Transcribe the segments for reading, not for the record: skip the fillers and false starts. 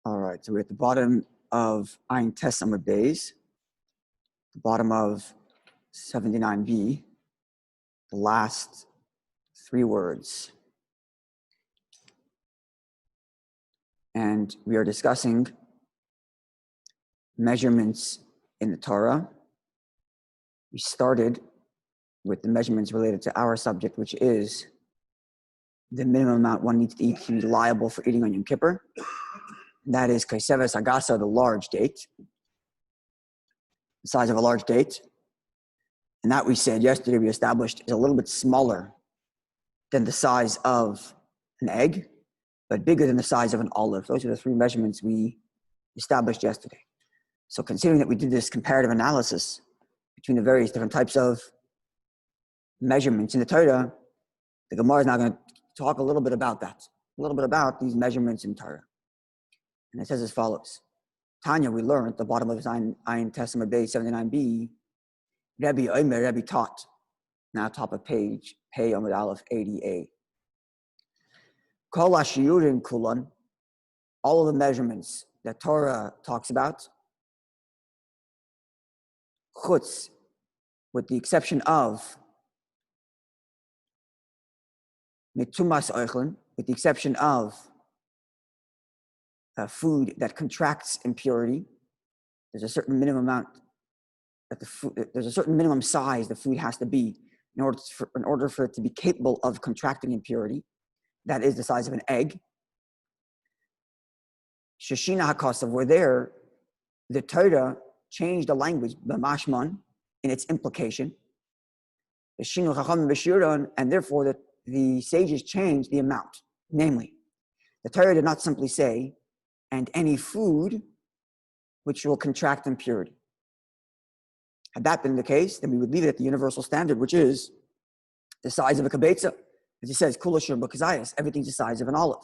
All right, so we're at the bottom of Ayin Tes Amud Beis, the bottom of 79b, the last three words. And we are discussing measurements in the Torah. We started with the measurements related to our subject, which is the minimum amount one needs to eat to be liable for eating on Yom Kippur. That is Kaiseves Agasa, the large date, the size of a large date. And that we said yesterday, we established, is a little bit smaller than the size of an egg, but bigger than the size of an olive. Those are the three measurements we established yesterday. So considering that we did this comparative analysis between the various different types of measurements in the Torah, the Gemara is now going to talk a little bit about that, a little bit about these measurements in Torah. And it says as follows. Tanya, we learned, the bottom of Ayin Tes Amud Beis 79b, Rabbi taught, now top of page, Pei Amud Aleph 80a. Kol hashiyurim kulan, all of the measurements that Torah talks about, chutz, with the exception of mitumas oichlin, with the exception of food that contracts impurity. There's a certain minimum amount that there's a certain minimum size the food has to be in order for it to be capable of contracting impurity. That is the size of an egg. Sheshina HaKosav, where there, the Torah changed the language, b'mashman, in its implication. Shinu Chacham b'shiron, and therefore the sages changed the amount. Namely, the Torah did not simply say, and any food which will contract impurity. Had that been the case, then we would leave it at the universal standard, which is the size of a kibetza. As he says, kulashur b'kazayas, everything's the size of an olive.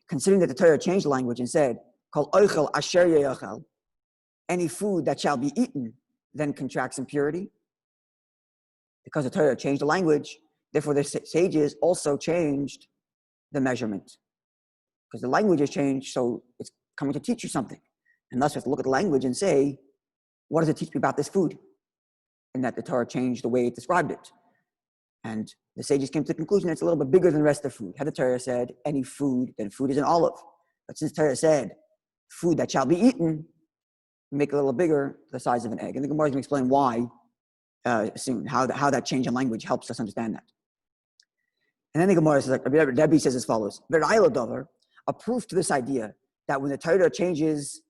Considering that the Torah changed the language and said, kol oichel asher yechel, any food that shall be eaten then contracts impurity. Because the Torah changed the language, therefore the sages also changed the measurement. Because the language has changed, so it's coming to teach you something. And thus we have to look at the language and say, what does it teach me about this food? And that the Torah changed the way it described it. And the sages came to the conclusion that it's a little bit bigger than the rest of food. Had the Torah said any food, then food is an olive. But since the Torah said food that shall be eaten, make it a little bigger, the size of an egg. And the Gemara is going to explain why soon, how that change in language helps us understand that. And then the Gemara says, like Rabbi says as follows, a proof to this idea that when the Torah changes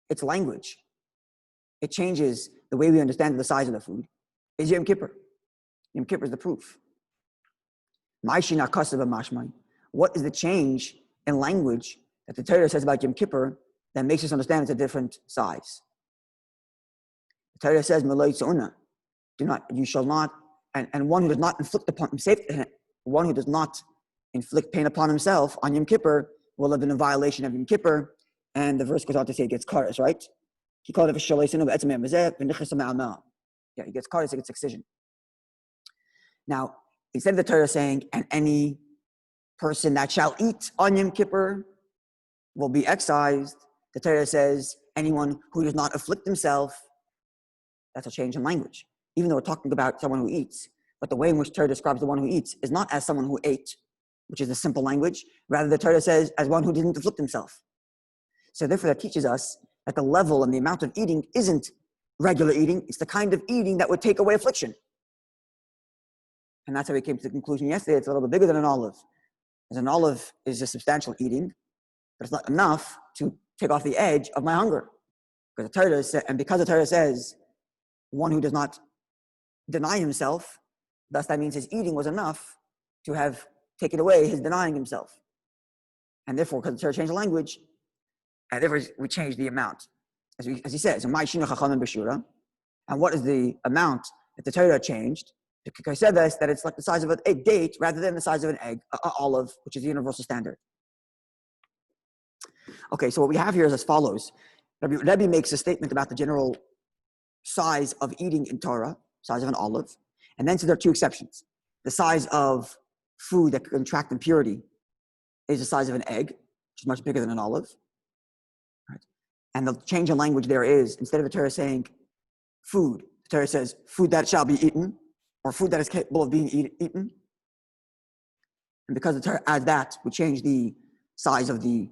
its language, it changes the way we understand the size of the food, is Yom Kippur. Yom Kippur is the proof. What is the change in language that the Torah says about Yom Kippur that makes us understand it's a different size? The Torah says, you shall not, and one who does not inflict upon himself, one who does not inflict pain upon himself on Yom Kippur will have been in violation of Yom Kippur. And the verse goes on to say it gets kares, right? He called it yeah, he gets kares, he gets excision. Now, instead of the Torah saying, and any person that shall eat on Yom Kippur will be excised, the Torah says, anyone who does not afflict himself. That's a change in language. Even though we're talking about someone who eats, but the way in which Torah describes the one who eats is not as someone who ate, which is the simple language. Rather, the Torah says, as one who didn't afflict himself. So therefore, that teaches us that the level and the amount of eating isn't regular eating. It's the kind of eating that would take away affliction. And that's how we came to the conclusion yesterday. It's a little bit bigger than an olive. As an olive is a substantial eating, but it's not enough to take off the edge of my hunger. Because the Torah says, and because the Torah says, one who does not deny himself, thus that means his eating was enough to have taken away his denying himself. And therefore, because the Torah changed the language, and therefore we changed the amount. As he says, and what is the amount that the Torah changed? Because I said this, that it's like the size of a date rather than the size of an egg, an olive, which is the universal standard. Okay, so what we have here is as follows. Rabbi makes a statement about the general size of eating in Torah, size of an olive, and then says there are two exceptions. The size of food that can contract impurity is the size of an egg, which is much bigger than an olive. Right? And the change in language there is, instead of the Torah saying food, the Torah says food that shall be eaten, or food that is capable of being eaten. And because the Torah adds that, we change the size of the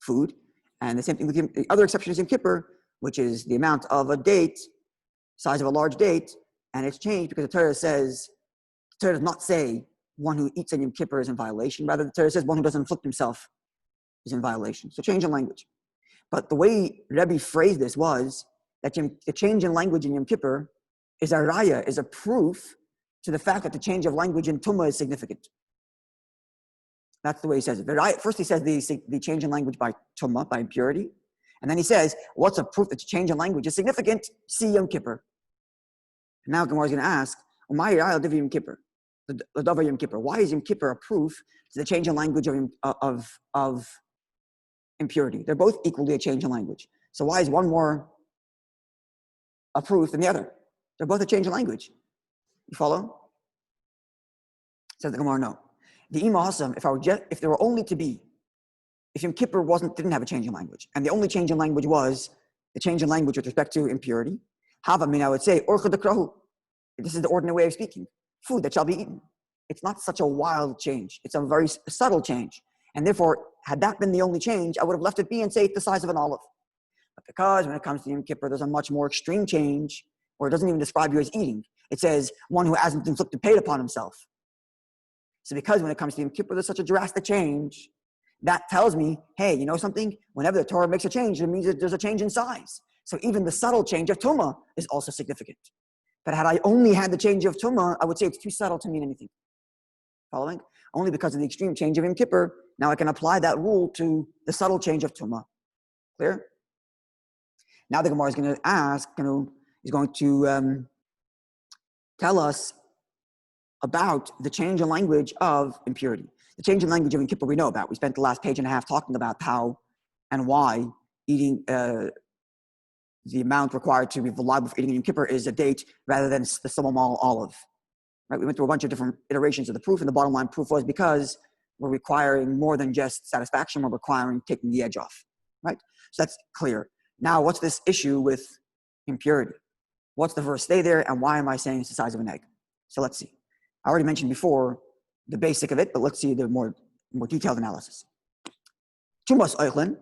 food. And the same thing with the other exception is Yom Kippur, which is the amount of a date, size of a large date, and it's changed because the Torah does not say one who eats on Yom Kippur is in violation. Rather, the Torah says one who doesn't inflict himself is in violation. So change in language. But the way Rabbi phrased this was that the change in language in Yom Kippur is a raya, is a proof to the fact that the change of language in Tumah is significant. That's the way he says it. First he says the change in language by Tumah, by impurity. And then he says, what's a proof that the change in language is significant? See Yom Kippur. And now Gemara is going to ask, why is Yom Kippur a proof to the change in language of impurity? They're both equally a change in language. So why is one more a proof than the other? They're both a change in language. You follow? Says the Gemara, no. The Ima Hasam, if there were only to be, if Yom Kippur didn't have a change in language, and the only change in language was the change in language with respect to impurity, I would say, Orcha Dekrahu. This is the ordinary way of speaking. Food that shall be eaten. It's not such a wild change. It's a very subtle change. And therefore, had that been the only change, I would have left it be and say it's the size of an olive. But because when it comes to Yom Kippur, there's a much more extreme change, where it doesn't even describe you as eating. It says one who hasn't inflicted pain upon himself. So because when it comes to Yom Kippur, there's such a drastic change, that tells me, hey, you know something? Whenever the Torah makes a change, it means that there's a change in size. So even the subtle change of Tumah is also significant. But had I only had the change of Tumah, I would say it's too subtle to mean anything. Following? Only because of the extreme change of Yom Kippur, now I can apply that rule to the subtle change of Tumah. Clear? Now the Gemara is going to ask, is going to tell us about the change in language of impurity. The change in language of Yom Kippur we know about. We spent the last page and a half talking about how and why eating the amount required to be liable for eating Yom Kippur is a date rather than the Samamal olive. Right? We went through a bunch of different iterations of the proof, and the bottom line proof was because we're requiring more than just satisfaction, we're requiring taking the edge off. Right? So that's clear. Now, what's this issue with impurity? What's the verse stay there, and why am I saying it's the size of an egg? So let's see. I already mentioned before the basic of it, but let's see the more detailed analysis. Tumas oichlin,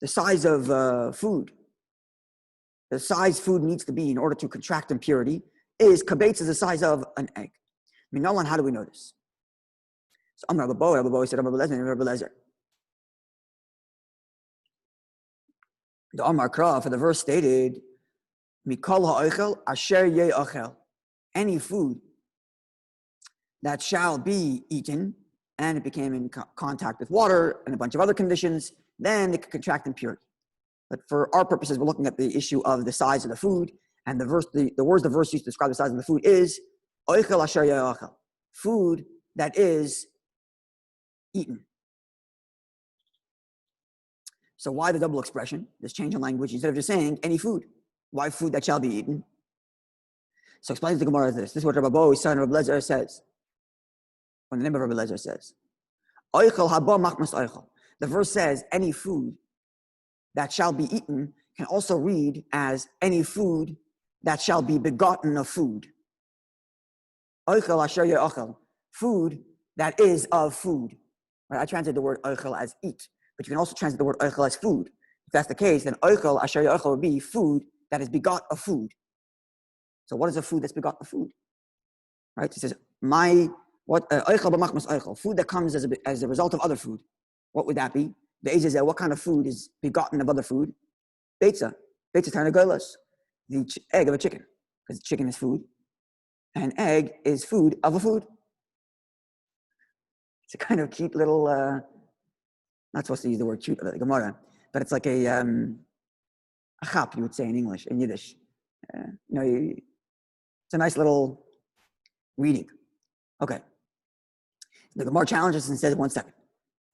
the size of food, the size food needs to be in order to contract impurity is kabeitz is the size of an egg. Minalan, how do we know this? So Amar Rabbi said Rabbi Lezer. The Amar Kra for the verse stated, Mikol ha'oichel asher ye'ochel. Any food that shall be eaten, and it became in contact with water and a bunch of other conditions, then it could contract impurity. But for our purposes, we're looking at the issue of the size of the food, and the words the verse used to describe the size of the food is oichel asher ye'ochel, food that is eaten. So why the double expression, this change in language, instead of just saying any food? Why food that shall be eaten? So explains the Gemara as this. This is what Rabbi, son of Rabbi Lezer says. When the name of Rabbi Lezer says. Oichel haba machmas oichel. The verse says any food that shall be eaten can also read as any food that shall be begotten of food. Oichel asher ye'ochel. Food that is of food. Right? I translate the word oichel as eat, but you can also translate the word oichel as food. If that's the case, then oichel asher ye'ochel would be food that is begot of food. So what is a food that's begot of food? Right? It says, food that comes as a result of other food. What would that be? What kind of food is begotten of other food? Beitza. Beitza tarnagolas. The egg of a chicken. Because chicken is food. And egg is food of a food. It's a kind of cute little, not supposed to use the word cute, like Gemara, but it's like a chap, you would say in English, in Yiddish. It's a nice little reading. Okay. The Gemara challenges and says, 1 second.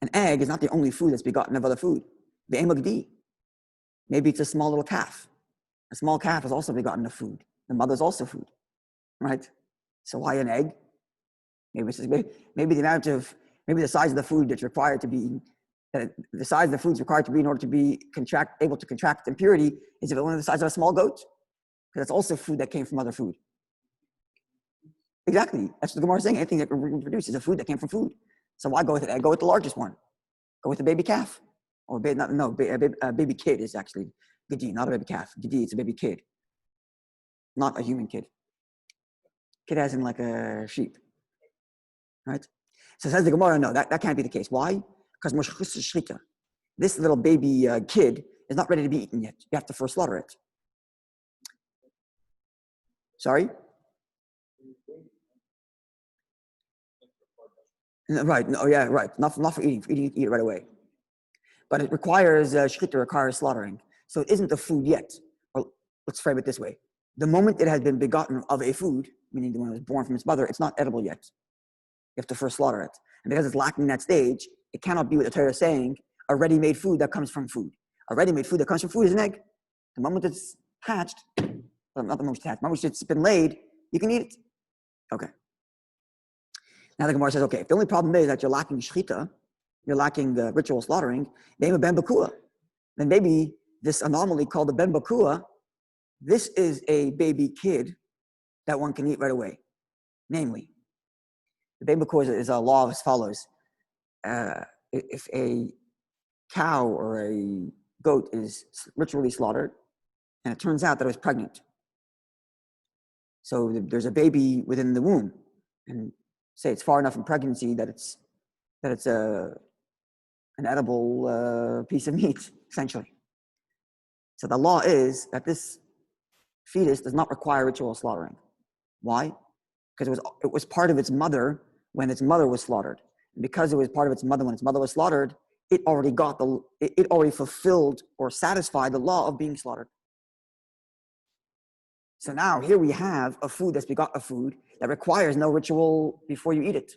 An egg is not the only food that's begotten of other food. The emagdi. Maybe it's a small little calf. A small calf is also begotten of food. The mother's also food. Right? So why an egg? Maybe the amount of Maybe the size of the food that's required to be eaten, the size of the food is required to be in order to be able to contract impurity is only the size of a small goat, because it's also food that came from other food. Exactly. That's what the Gemara is saying. Anything that reproduces is a food that came from food. So why go with it? Go with the largest one. Go with a baby calf. Or a baby kid is actually gedi, not a baby calf. Gedi, it's a baby kid. Not a human kid. Kid as in like a sheep. Right? So says the Gemara, no, that can't be the case. Why? Because this little baby kid is not ready to be eaten yet. You have to first slaughter it. Sorry? Right. No, yeah, right. Not for eating. For eating, eat it right away. But it requires shchita, requires slaughtering. So it isn't a food yet. Or let's frame it this way: the moment it has been begotten of a food, meaning the one that was born from its mother, it's not edible yet. You have to first slaughter it, and because it's lacking that stage, it cannot be what the Torah is saying: a ready-made food that comes from food. A ready-made food that comes from food is an egg. The moment it's hatched, well, not the moment it's hatched, the moment it's been laid, you can eat it. Okay. Now the Gemara says, okay, if the only problem is that you're lacking shchita, you're lacking the ritual slaughtering, then maybe this anomaly called the ben bakua, this is a baby kid that one can eat right away. Namely, the ben bakua is a law as follows. If a cow or a goat is ritually slaughtered, and it turns out that it was pregnant, so there's a baby within the womb, and say it's far enough in pregnancy that it's an edible piece of meat, essentially. So the law is that this fetus does not require ritual slaughtering. Why? Because it was part of its mother when its mother was slaughtered. And because it was part of its mother when its mother was slaughtered, it already fulfilled or satisfied the law of being slaughtered. So now here we have a food that's begot a food that requires no ritual before you eat it,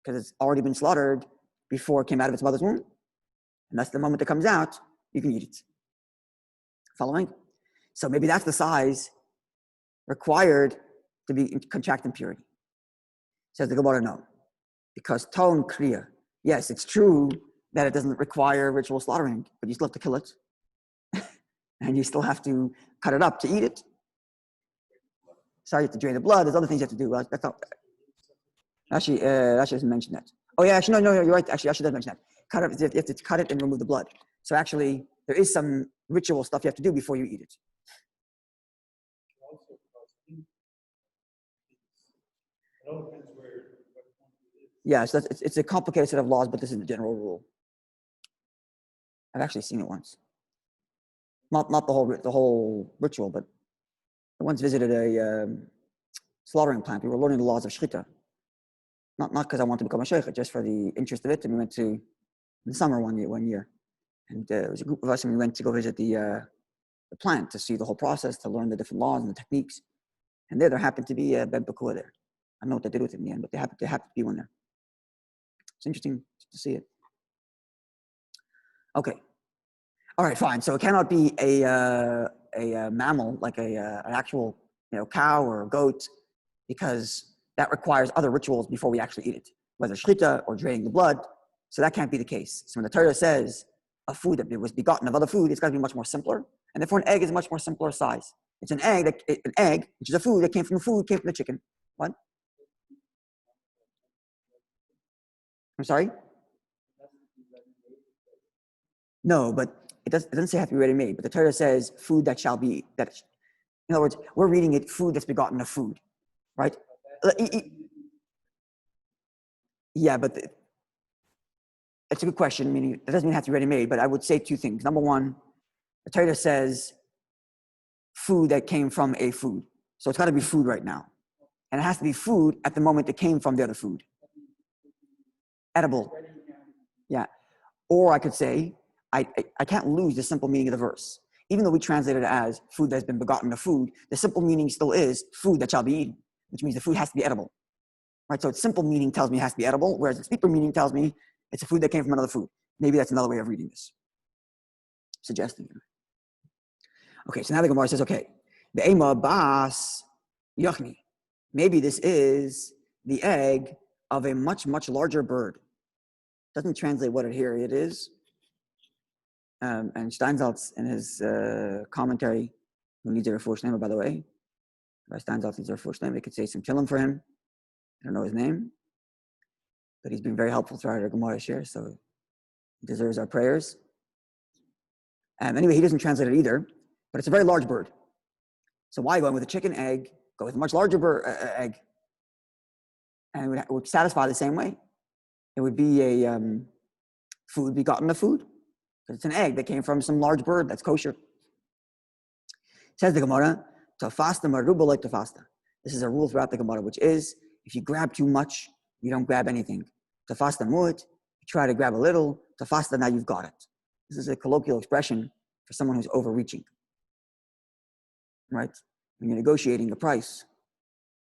because it's already been slaughtered before it came out of its mother's womb. And that's the moment it comes out, you can eat it. Following? So maybe that's the size required to contract impurity. Says the Gemara, no. Because tone kriya, yes, it's true that it doesn't require ritual slaughtering, but you still have to kill it. And you still have to cut it up to eat it. Sorry, you have to drain the blood. There's other things you have to do. That's not, actually doesn't mention that. Oh yeah, actually, no, you're right. Actually, does mention that. Cut it. You have to cut it and remove the blood. So actually, there is some ritual stuff you have to do before you eat it. Yeah, so it's a complicated set of laws, but this is the general rule. I've actually seen it once. Not the whole ritual, but I once visited a slaughtering plant. We were learning the laws of shchita. Not because I wanted to become a sheikh, just for the interest of it. And we went to in the summer one year, and it was a group of us, and we went to go visit the plant to see the whole process, to learn the different laws and the techniques. And there happened to be a ben bakua there. I don't know what they did with it in the end, but there happened to be one there. It's interesting to see it. Okay. All right, fine. So it cannot be a mammal, like an actual cow or a goat, because that requires other rituals before we actually eat it, whether shchita or draining the blood. So that can't be the case. So when the Torah says a food that was begotten of other food, it's got to be much more simpler. And therefore an egg is a much more simpler size. It's an egg, which is a food that came from the chicken. What? I'm sorry? No, but it doesn't say have to be ready-made, but the Torah says food that shall be, in other words, we're reading it food that's begotten of food, right? Yeah, but it's a good question, meaning it doesn't mean it has to be ready-made, but I would say two things. Number one, the Torah says food that came from a food. So it's got to be food right now. And it has to be food at the moment it came from the other food. Edible. Yeah. Or I could say, I can't lose the simple meaning of the verse. Even though we translate it as food that's been begotten of food, the simple meaning still is food that shall be eaten, which means the food has to be edible. Right? So its simple meaning tells me it has to be edible, whereas its deeper meaning tells me it's a food that came from another food. Maybe that's another way of reading this. Suggesting it. Okay, so now the Gemara says, okay, the Ema Bas Yachni. Maybe this is the egg of a much, much larger bird. Doesn't translate what it is. And Steinsaltz in his commentary, who needs a refuah shlema, by the way, Rabbi Steinsaltz needs a refuah shlema. We could say some tillim for him. I don't know his name, but he's been very helpful throughout our Gemara share, so he deserves our prayers. Anyway, he doesn't translate it either, but it's a very large bird. So why going with a chicken egg? Go with a much larger egg, and it would satisfy the same way. It would be a food begotten of food. It's an egg that came from some large bird that's kosher. Says the Gemara, tafasta maruba like tafasta. This is a rule throughout the Gemara, which is, if you grab too much, you don't grab anything. Tafasta mu'it, you try to grab a little, tafasta, now you've got it. This is a colloquial expression for someone who's overreaching. Right? When you're negotiating a price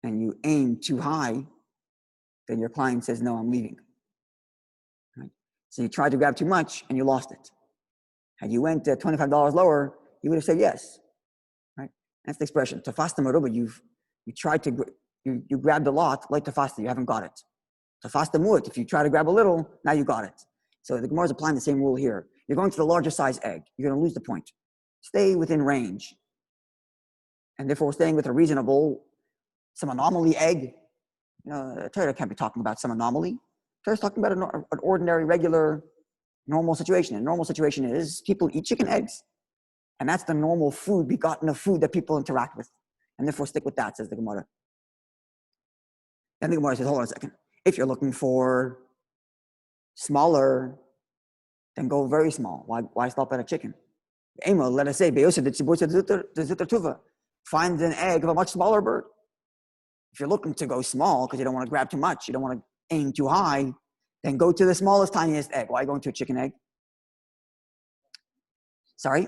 and you aim too high, then your client says, no, I'm leaving. Right? So you tried to grab too much and you lost it. Had you went $25 lower, you would have said yes. Right? That's the expression. Tafasta maruba, you tried to, you grabbed a lot, like tafasta, you haven't got it. Tafasta mu'it, if you try to grab a little, now you got it. So the Gemara is applying the same rule here. You're going to the larger size egg. You're going to lose the point. Stay within range. And therefore, staying with a reasonable, some anomaly egg. Torah can't be talking about some anomaly. Torah's talking about an ordinary, regular, normal situation. And normal situation is people eat chicken eggs. And that's the normal food, begotten of food that people interact with. And therefore, stick with that, says the Gemara. Then the Gemara says, hold on a second. If you're looking for smaller, then go very small. Why stop at a chicken? Emo, let us say, find an egg of a much smaller bird. If you're looking to go small because you don't want to grab too much, you don't want to aim too high, then go to the smallest, tiniest egg. Why going to a chicken egg? Sorry?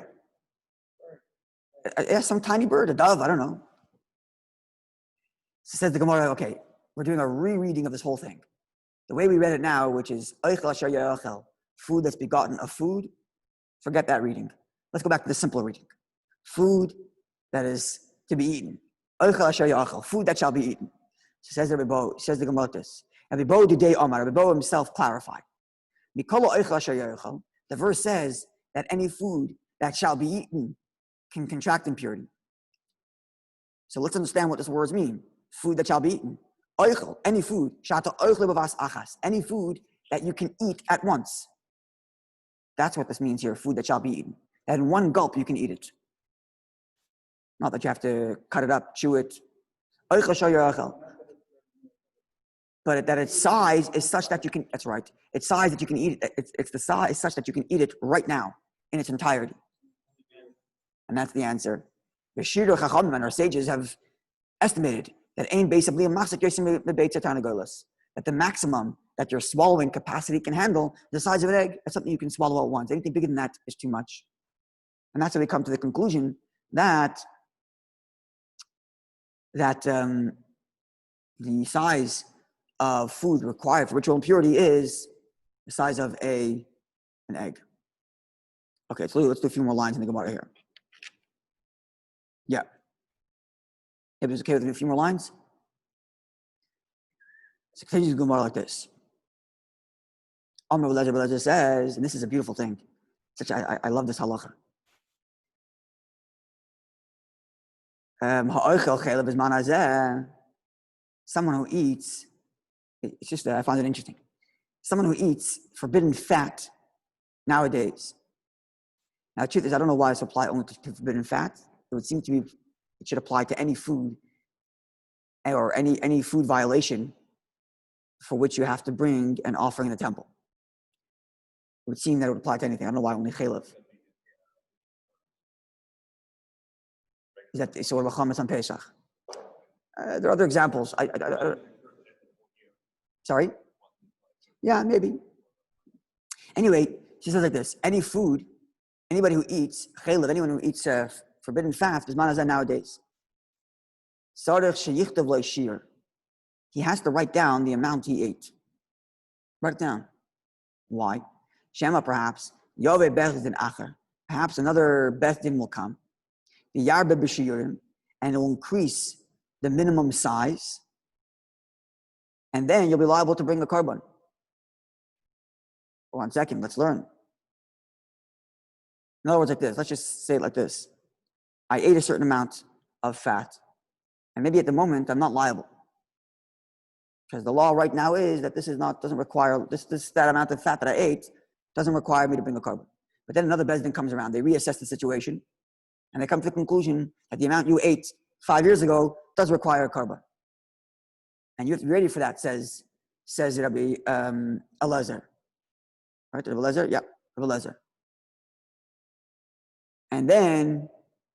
Some tiny bird, a dove, I don't know. So says the Gemara, okay, we're doing a rereading of this whole thing. The way we read it now, which is food that's begotten of food, forget that reading. Let's go back to the simpler reading. Food that is to be eaten. Food that shall be eaten. Says the Rabbi, says the Gemara this. Rabbi himself clarified. The verse says that any food that shall be eaten can contract impurity. So let's understand what these words mean. Food that shall be eaten. Any food. Any food that you can eat at once. That's what this means here, food that shall be eaten. That in one gulp you can eat it. Not that you have to cut it up, chew it. But that its size is such that you can, that's right, its size that you can eat it, it's the size such that you can eat it right now in its entirety. And that's the answer. The Shira Chacham and our sages have estimated that that the maximum that your swallowing capacity can handle, the size of an egg, that's something you can swallow at once. Anything bigger than that is too much. And that's how we come to the conclusion that the size of food required for ritual impurity is the size of an egg. Okay, so let's do a few more lines in the Gemara here. Yeah. If it's okay with a few more lines? So it continues the Gemara like this. Amr Lezer says, and this is a beautiful thing. I love this halacha. Someone who eats, it's just I find it interesting. Someone who eats forbidden fat nowadays. Now, the truth is, I don't know why it's applied only to forbidden fat. It would seem to be it should apply to any food or any food violation for which you have to bring an offering in the temple. It would seem that it would apply to anything. I don't know why only chaylev. Is that so? Chametz on Pesach. There are other examples. Sorry? Yeah, maybe. Anyway, she says like this: any food, anybody who eats chaylev, anyone who eats forbidden fat, is manazah nowadays. He has to write down the amount he ate. Write it down. Why? Shema, perhaps. Yove Bezdin Acher. Perhaps another Bezdin will come. The Yarbe B'Shiurim, and it will increase the minimum size. And then you'll be liable to bring the carbon. 1 second, let's learn. In other words, like this, let's just say it like this. I ate a certain amount of fat, and maybe at the moment I'm not liable. Because the law right now is that doesn't require, that amount of fat that I ate doesn't require me to bring a carbon. But then another Bezdin comes around, they reassess the situation, and they come to the conclusion that the amount you ate 5 years ago does require a carbon. And you have to be ready for that, says Rabbi Elazar. Right, Rabbi Elazar? Yeah, Rabbi Elazar. And then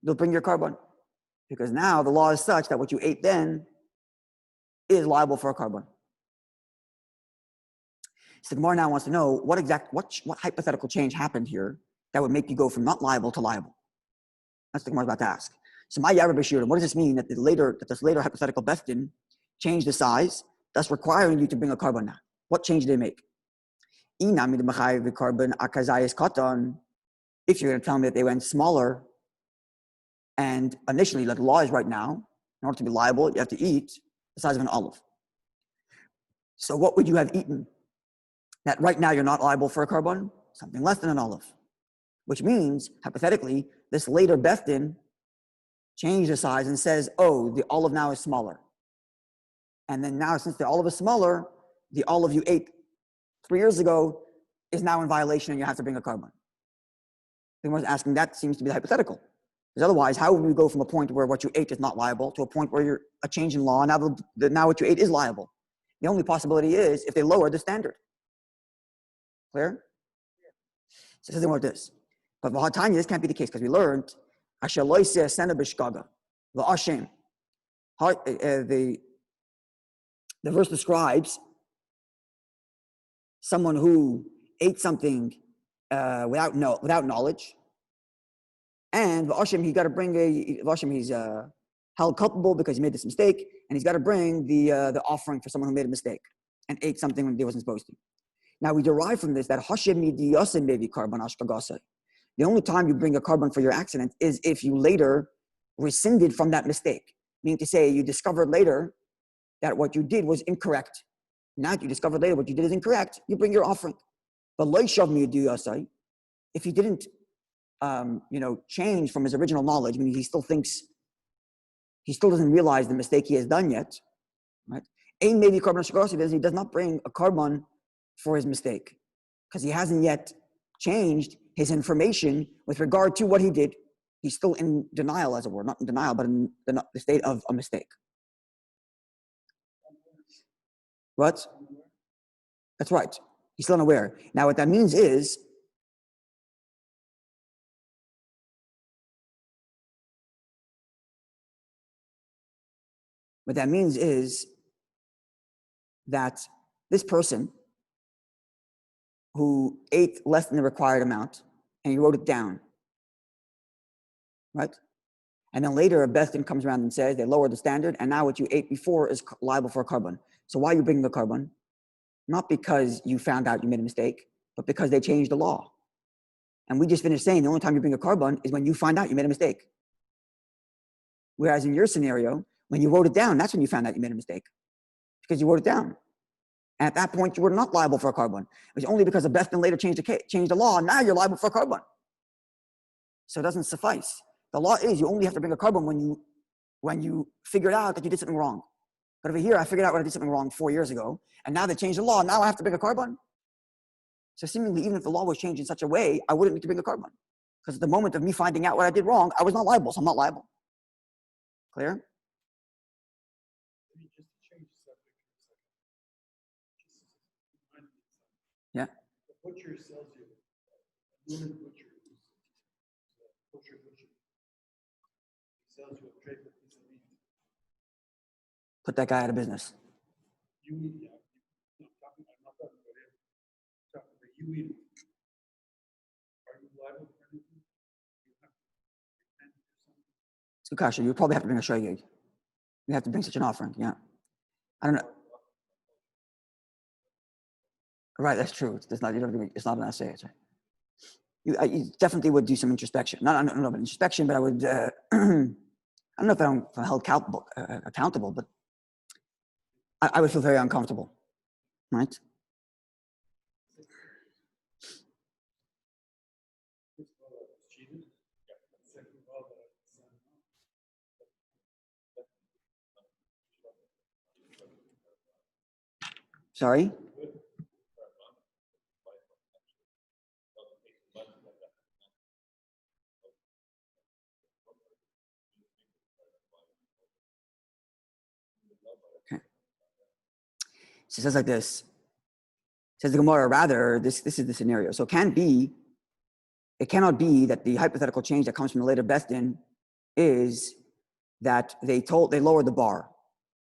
they'll bring your carbon. Because now the law is such that what you ate then is liable for a carbon. So the Gemara now wants to know what hypothetical change happened here that would make you go from not liable to liable. That's what the Gemara is about to ask. So my Rabbi Shira, what does this mean that this later hypothetical Bestin changed the size, thus requiring you to bring a carbon now? What change did they make? If you're going to tell me that they went smaller, and initially, like the law is right now, in order to be liable, you have to eat the size of an olive. So what would you have eaten that right now you're not liable for a carbon? Something less than an olive. Which means, hypothetically, this later Bethtin changed the size and says, oh, the olive now is smaller. And then now, since the olive is smaller, the olive you ate 3 years ago is now in violation and you have to bring a carbon. The Gemara is asking, that seems to be the hypothetical. Because otherwise, how would we go from a point where what you ate is not liable to a point where you're a change in law, now what you ate is liable? The only possibility is if they lower the standard. Clear? So it says about this. But V'hatanya, this can't be the case because we learned, the verse describes someone who ate something without knowledge, and V'ashem, he's held culpable because he made this mistake, and he's got to bring the offering for someone who made a mistake and ate something when they wasn't supposed to. Now we derive from this that Hashem midiyasem bevi carbon ashkagasa. The only time you bring a carbon for your accident is if you later rescinded from that mistake. Meaning to say, you discovered later that what you did was incorrect. Now that you discovered later what you did is incorrect, you bring your offering. But if he didn't, change from his original knowledge, meaning he still doesn't realize the mistake he has done yet, right? Ein maybe carbon he does not bring a carbon for his mistake because he hasn't yet changed his information with regard to what he did. He's still in denial, as it were, not in denial, but in the state of a mistake. What? That's right. He's still unaware. Now, what that means is that this person who ate less than the required amount and he wrote it down, right? And then later a Bestin comes around and says they lowered the standard and now what you ate before is liable for a carbon. So why are you bringing the carbon? Not because you found out you made a mistake, but because they changed the law. And we just finished saying the only time you bring a carbon is when you find out you made a mistake. Whereas in your scenario, when you wrote it down, that's when you found out you made a mistake. Because you wrote it down. And at that point, you were not liable for a carbon. It was only because the Bestin later changed the law, and now you're liable for a carbon. So it doesn't suffice. The law is you only have to bring a carbon when you figured out that you did something wrong. But over here, I figured out when I did something wrong 4 years ago, and now they changed the law, now I have to bring a carbon. So seemingly, even if the law was changed in such a way, I wouldn't need to bring a carbon. Because at the moment of me finding out what I did wrong, I was not liable, so I'm not liable. Clear? Yeah. The butcher sells you a human butcher. Butcher. He sells you a tray for piece of meat. Put that guy out of business. You eat it. I'm not talking about him. I'm talking about you eat it. Are you liable for anything? You have to repent or something? It's a good question. You would probably have to bring a shogeg. You have to bring such an offering. Yeah. I don't know. Right, that's true. It's not an essay. You definitely would do some introspection. Not introspection, but I would. I don't know if I'm held accountable, but I would feel very uncomfortable, right? Sorry? Okay. So it says like this. It says the Gemara, rather, this is the scenario. So it cannot be that the hypothetical change that comes from the later Beth Din is that they lowered the bar.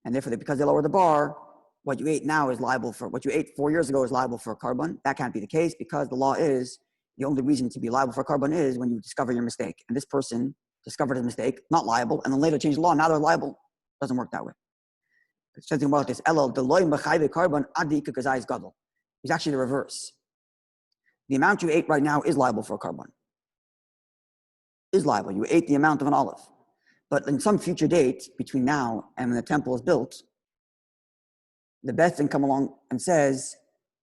And therefore, because they lowered the bar, what you ate now is liable for, what you ate 4 years ago is liable for a carbon. That can't be the case because the law is, the only reason to be liable for a carbon is when you discover your mistake. And this person discovered his mistake, not liable, and then later changed the law, now they're liable. Doesn't work that way. It says about this, carbon gadol. It's actually the reverse. The amount you ate right now is liable for a carbon. Is liable. You ate the amount of an olive. But in some future date, between now and when the temple is built, the Beth Din come along and says,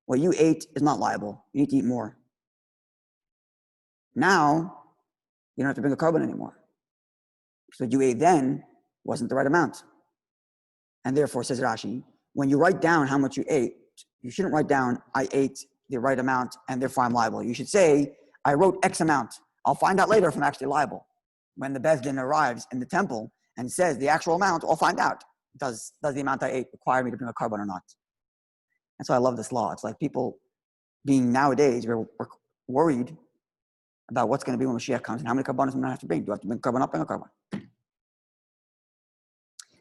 what you ate is not liable. You need to eat more. Now, you don't have to bring a carbon anymore. So what you ate then wasn't the right amount. And therefore, says Rashi, when you write down how much you ate, you shouldn't write down, I ate the right amount and therefore I'm liable. You should say, I wrote X amount. I'll find out later if I'm actually liable. When the Beth Din arrives in the temple and says the actual amount, I'll find out. Does the amount I ate require me to bring a carbon or not? That's why I love this law. It's like people being nowadays, we're worried about what's going to be when Mashiach comes and how many carbonos I'm going to have to bring. Do I have to bring a carbon up and a carbon?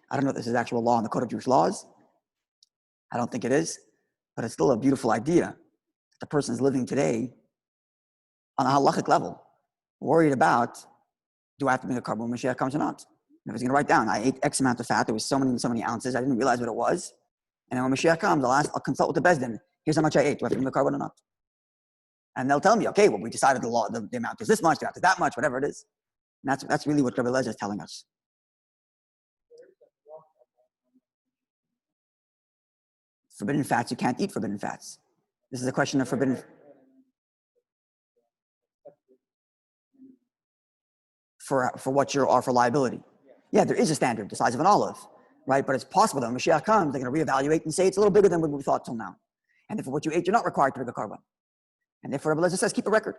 I don't know if this is actual law in the Code of Jewish Laws. I don't think it is, but it's still a beautiful idea. The person is living today on a halachic level, worried about, do I have to bring a carbon when Mashiach comes or not? If he's going to write down, I ate X amount of fat, there was so many ounces, I didn't realize what it was. And then when Mashiach comes, I'll consult with the Beth Din. Here's how much I ate. Do I have to bring the carbon or not? And they'll tell me, okay, well, we decided the law, the amount is this much, the amount is that much, whatever it is. And that's really what Rabbi Lezer is telling us. Forbidden fats, you can't eat forbidden fats. This is a question of forbidden. For what are for liability. Yeah, there is a standard, the size of an olive, right? But it's possible that when Mashiach comes, they're going to reevaluate and say it's a little bigger than what we thought till now. And therefore, what you ate, you're not required to bring a carbon. And therefore, Rabbi Lezer says, keep a record.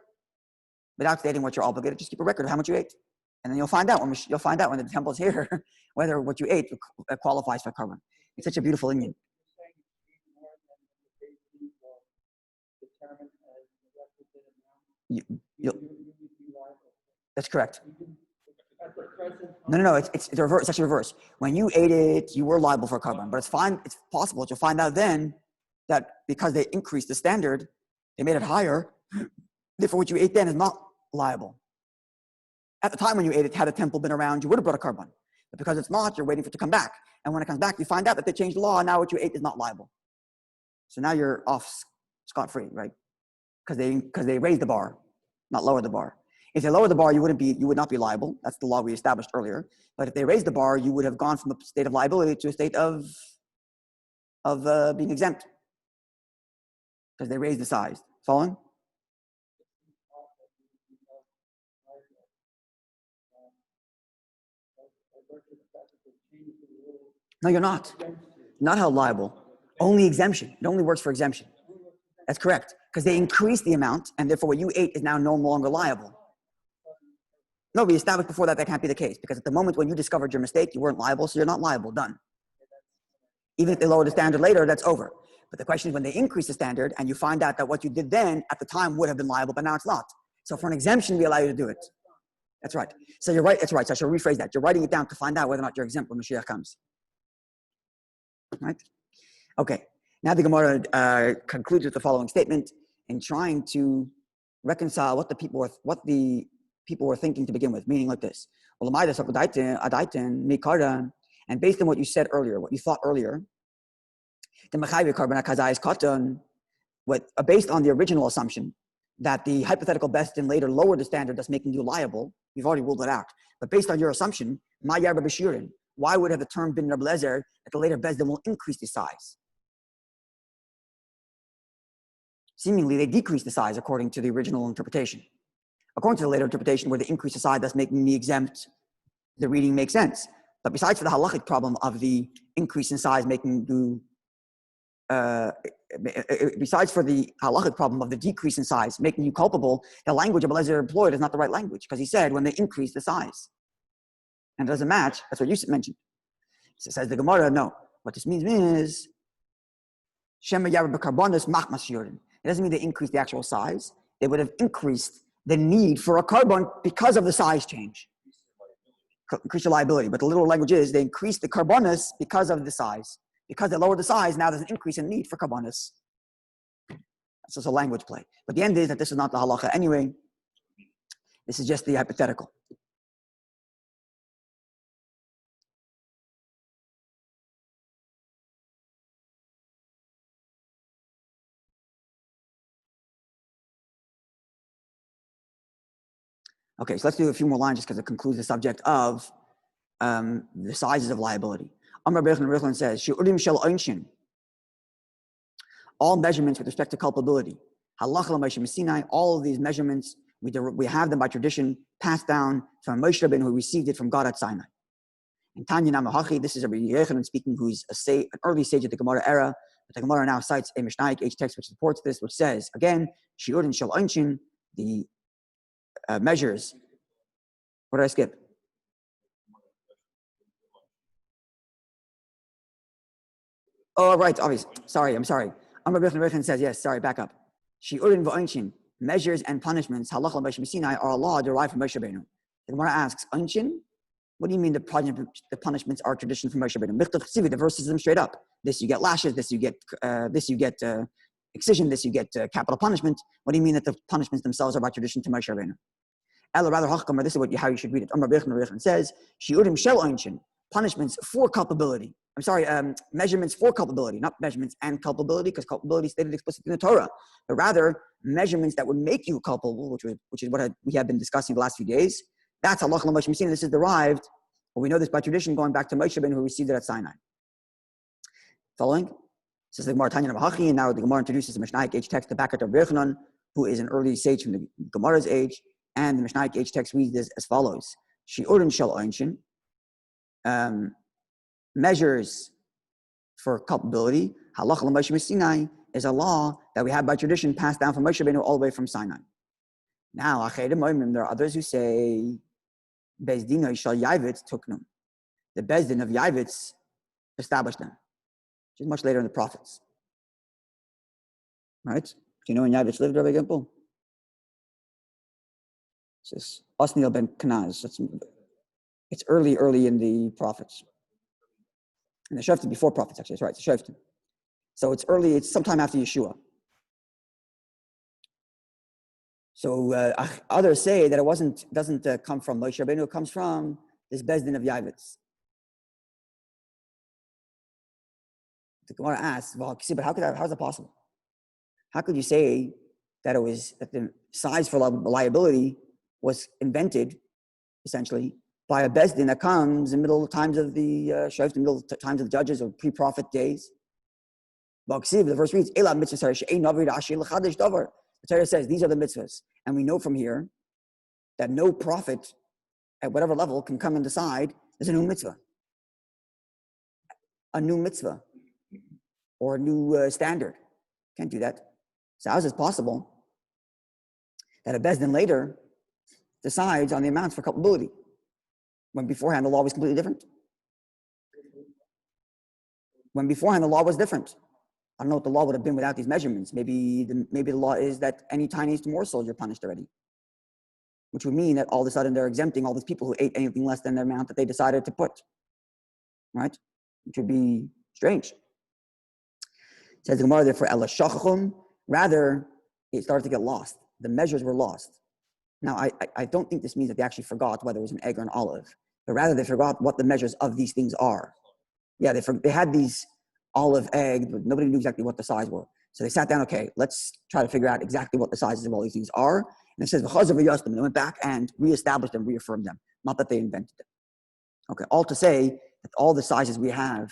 Without stating what you're obligated, just keep a record of how much you ate. And then you'll find out when the temple's here, whether what you ate qualifies for carbon. It's such a beautiful union. That's correct. No. It's the reverse. It's actually reverse. When you ate it, you were liable for a carbon. But it's fine. It's possible that you'll find out then that because they increased the standard, they made it higher. Therefore, what you ate then is not liable. At the time when you ate it, had a temple been around, you would have brought a carbon. But because it's not, you're waiting for it to come back. And when it comes back, you find out that they changed the law, and now what you ate is not liable. So now you're off scot-free, right? Because they raised the bar, not lowered the bar. If they lowered the bar, you would not be liable. That's the law we established earlier. But if they raised the bar, you would have gone from a state of liability to a state of being exempt. Because they raised the size. Following? No, you're not. Not held liable. Only exemption. It only works for exemption. That's correct. Because they increased the amount, and therefore what you ate is now no longer liable. No, we established before that can't be the case. Because at the moment when you discovered your mistake, you weren't liable, so you're not liable. Done. Even if they lower the standard later, that's over. But the question is when they increase the standard, and you find out that what you did then, at the time, would have been liable, but now it's not. So for an exemption, we allow you to do it. That's right. So you're right. That's right. So I should rephrase that. You're writing it down to find out whether or not you're exempt when Mashiach comes. Right? Okay. Now the Gemara concludes with the following statement in trying to reconcile what the people were thinking to begin with, meaning like this. And based on what you said earlier, what you thought earlier, based on the original assumption that the hypothetical Beth Din later lowered the standard, thus making you liable, you've already ruled it out. But based on your assumption, why would have the term been Rabbi Lezer that the later Bezdin will increase the size? Seemingly, they decrease the size according to the original interpretation. According to the later interpretation, where they increase the size, thus making me exempt, the reading makes sense. But besides for the halachic problem of the increase in size making you, besides for the halachic problem of the decrease in size making you culpable, the language of Eliezer employed is not the right language, because he said when they increase the size. And it doesn't match. That's what you mentioned. So says the Gemara, no. What this means is, Shema Yarab Karbonis Machmas Yurin. It doesn't mean they increase the actual size. They would have increased the need for a carbon because of the size change. Increase your liability. But the literal language is they increase the carbonis because of the size. Because they lowered the size, now there's an increase in need for carbonis. That's just a language play. But the end is that this is not the halacha anyway. This is just the hypothetical. Okay, so let's do a few more lines just because it concludes the subject of the sizes of liability. Amar Bechon says, "Shi'urim shel einshin." All measurements with respect to culpability. Halacha l'Moshe Sinai. All of these measurements we have them by tradition passed down from Moshe Rabbeinu, who received it from God at Sinai. And Tanya Namahachi, this is Rabbi Yochanan speaking, who's an early stage of the Gemara era. But the Gemara now cites a Mishnaic H text which supports this, which says again, "Shi'urim shel einshin." The measures. What did I skip? Oh, right, obvious. I'm sorry. Amar Bechon says, yes, sorry, back up. Shi'urin v'oinshin, measures and punishments, halacha l'Moshe Sinai, are a law derived from Moshe Rabbeinu. The Gemara asks, einshin? What do you mean the punishments are tradition from Moshe Rabbeinu? The verse says them straight up. This you get lashes, this you get excision, this you get capital punishment. What do you mean that the punishments themselves are by tradition to Moshe Rabbeinu? Ella rather hachkamar, this is how you should read it. Amar Bechon says, Shi'urim shel einshin, punishments for culpability. Measurements for culpability, not measurements and culpability, because culpability is stated explicitly in the Torah, but rather measurements that would make you culpable, which is what we have been discussing the last few days. That's halacha l'Moshe Sinai. This is derived, or we know this by tradition, going back to Moshe Rabbeinu, who received it at Sinai. Following? This is the Gemara Tanya Namahachi, and now the Gemara introduces the Mishnaic H text to back at Rabbi Yochanan, who is an early sage from the Gemara's age, and the Mishnaic H text reads this as follows: Shi'urin shel einshin, measures for culpability, halacha l'Moshe Sinai, is a law that we have by tradition passed down from Moshe Rabbeinu all the way from Sinai. Now, there are others who say, Bezdinoi shel Yavitz tuknum. The Bezdin of Yavitz established them, which is much later in the prophets. Right? Do you know when Yavitz lived, Rabbi Gimple? It's Osniel ben Kenaz. It's early in the prophets. And the Shoftim before prophets, actually. That's right, it's the Shoftim. So it's early, it's sometime after Yeshua. So others say that it doesn't come from Moshe Rabbeinu, it comes from this Bezdin of Yavitz. The Gemara asks, well, but how is that possible? How could you say that the size for liability was invented, essentially, by a Bezdin that comes in middle times of the Shoftim, middle times of the judges or pre-prophet days? The verse reads, the Torah says these are the mitzvahs. And we know from here that no prophet at whatever level can come and decide there's a new mitzvah. A new mitzvah. Or a new standard. Can't do that. So how is it possible that a Bezdin later decides on the amounts for culpability, when beforehand the law was completely different? When beforehand the law was different. I don't know what the law would have been without these measurements. Maybe the law is that any tiniest morsel you're punished already, which would mean that all of a sudden they're exempting all these people who ate anything less than the amount that they decided to put, right? Which would be strange. Says the Gemara, therefore, rather it started to get lost. The measures were lost. Now, I don't think this means that they actually forgot whether it was an egg or an olive, but rather they forgot what the measures of these things are. Yeah, they had these olive, egg, but nobody knew exactly what the size were. So they sat down, okay, let's try to figure out exactly what the sizes of all these things are. And it says, they went back and reestablished and reaffirmed them, not that they invented them. Okay, all to say that all the sizes we have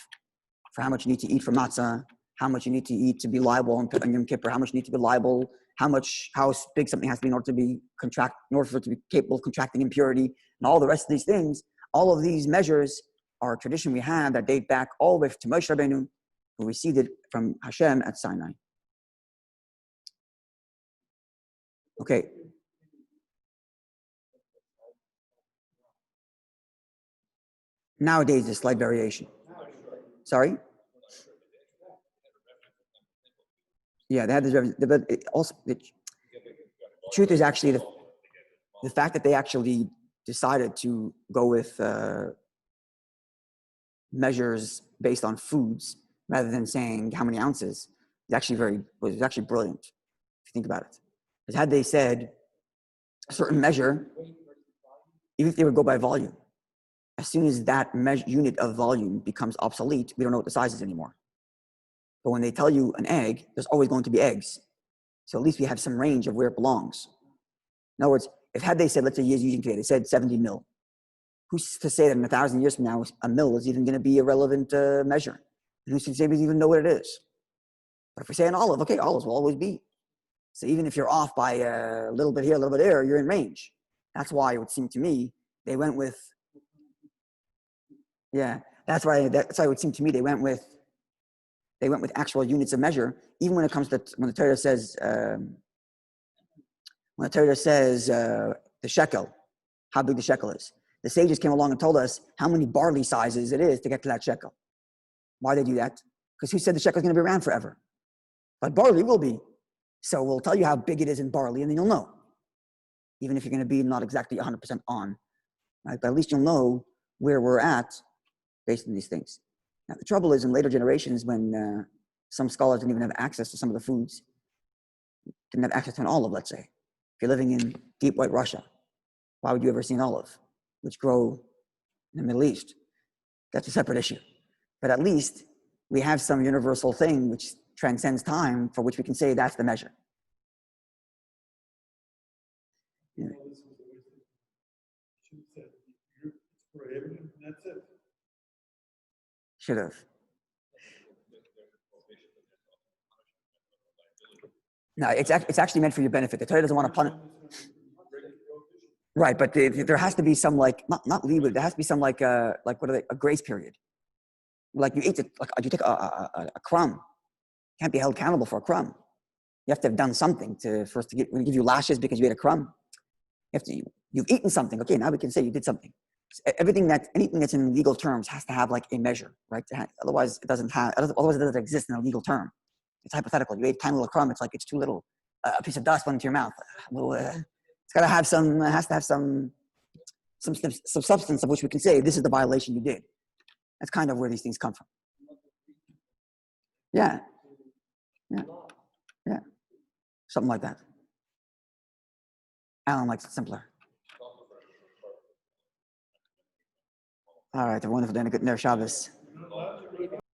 for how much you need to eat for matzah, how much you need to eat to be liable on Yom Kippur, how much you need to be liable, how big something has to be in order for it to be capable of contracting impurity, and all the rest of these things. All of these measures are a tradition we have that date back all the way to Moshe Rabbeinu, who received it from Hashem at Sinai. Okay. Nowadays, there's slight variation. Sorry? Yeah, they had this. But the truth is actually the fact that they actually decided to go with measures based on foods rather than saying how many ounces was actually brilliant, if you think about it. Because had they said a certain measure, even if they would go by volume, as soon as that unit of volume becomes obsolete, we don't know what the size is anymore. But when they tell you an egg, there's always going to be eggs. So at least we have some range of where it belongs. In other words, had they said, let's say using today, they said 70 mil. Who's to say that in 1,000 years from now, a mil is even going to be a relevant measure? And who's to say we even know what it is? But if we say an olive, okay, olives will always be. So even if you're off by a little bit here, a little bit there, you're in range. That's why it would seem to me they went with, that's why it would seem to me they went with actual units of measure, even when it comes to when the Torah says the shekel, how big the shekel is. The sages came along and told us how many barley sizes it is to get to that shekel. Why they do that? Because who said the shekel is going to be around forever? But barley will be. So we'll tell you how big it is in barley, and then you'll know. Even if you're going to be not exactly 100% on, right? But at least you'll know where we're at based on these things. Now, the trouble is in later generations when some scholars didn't even have access to some of the foods, didn't have access to an olive, let's say. If you're living in deep white Russia, why would you ever see an olive, which grow in the Middle East? That's a separate issue. But at least we have some universal thing which transcends time for which we can say that's the measure. Yeah. It's prohibited, and that's it. Should have. No, it's actually meant for your benefit. The Torah doesn't want to punish. Right, but there has to be some not leeway. There has to be some a grace period. Like you eat it, like you take a crumb. You can't be held accountable for a crumb. You have to have done something when give you lashes because you ate a crumb. You've eaten something. Okay, now we can say you did something. Anything that's in legal terms has to have like a measure, right? Otherwise, it doesn't exist in a legal term. It's hypothetical. You ate a tiny little crumb. It's like it's too little. A piece of dust went into your mouth. It's got to have some. It has to have some substance of which we can say this is the violation you did. That's kind of where these things come from. Yeah, something like that. Alan likes it simpler. All right, a wonderful day and a good Ner Shabbos.